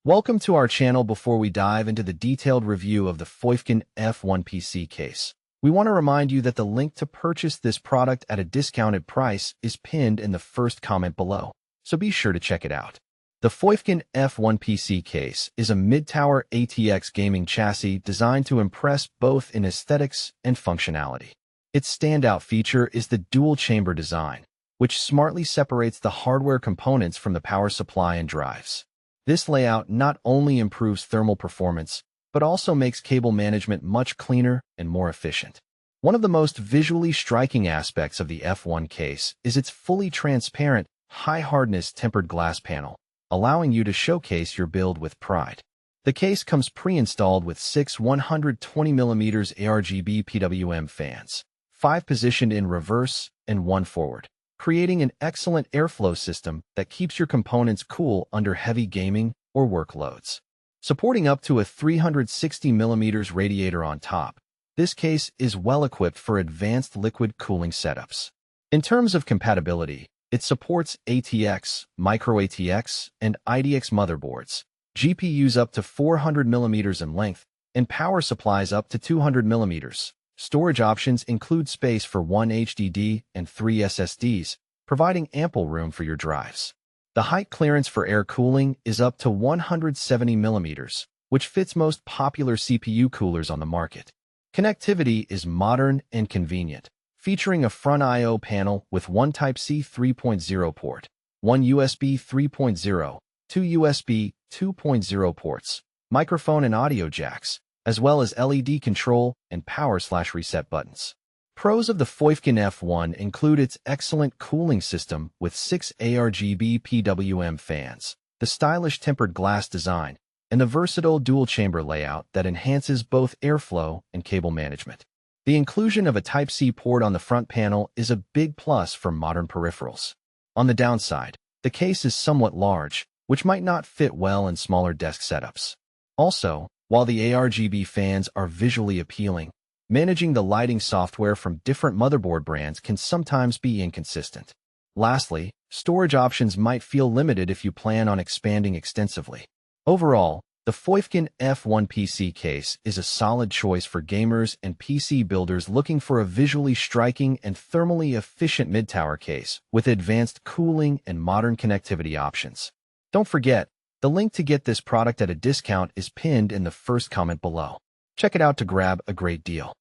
Welcome to our channel. Before we dive into the detailed review of the PWM F1 PC case, we want to remind you that the link to purchase this product at a discounted price is pinned in the first comment below, so be sure to check it out. The PWM F1 PC case is a mid-tower ATX gaming chassis designed to impress both in aesthetics and functionality. Its standout feature is the dual-chamber design, which smartly separates the hardware components from the power supply and drives. This layout not only improves thermal performance, but also makes cable management much cleaner and more efficient. One of the most visually striking aspects of the F1 case is its fully transparent, high-hardness tempered glass panel, allowing you to showcase your build with pride. The case comes pre-installed with 6 120mm ARGB PWM fans, 5 positioned in reverse and 1 forward, creating an excellent airflow system that keeps your components cool under heavy gaming or workloads. Supporting up to a 360mm radiator on top, this case is well-equipped for advanced liquid cooling setups. In terms of compatibility, it supports ATX, Micro-ATX, and IDX motherboards, GPUs up to 400mm in length, and power supplies up to 200mm. Storage options include space for 1 HDD and 3 SSDs, providing ample room for your drives. The height clearance for air cooling is up to 170mm, which fits most popular CPU coolers on the market. Connectivity is modern and convenient, featuring a front I/O panel with one Type-C 3.0 port, one USB 3.0, 2 USB 2.0 ports, microphone and audio jacks, as well as LED control and power/reset buttons. Pros of the PWM F1 include its excellent cooling system with 6 ARGB PWM fans, the stylish tempered glass design, and the versatile dual-chamber layout that enhances both airflow and cable management. The inclusion of a Type-C port on the front panel is a big plus for modern peripherals. On the downside, the case is somewhat large, which might not fit well in smaller desk setups. Also, while the ARGB fans are visually appealing, managing the lighting software from different motherboard brands can sometimes be inconsistent. Lastly, storage options might feel limited if you plan on expanding extensively. Overall, the PWM F1 PC case is a solid choice for gamers and PC builders looking for a visually striking and thermally efficient mid-tower case with advanced cooling and modern connectivity options. Don't forget, the link to get this product at a discount is pinned in the first comment below. Check it out to grab a great deal.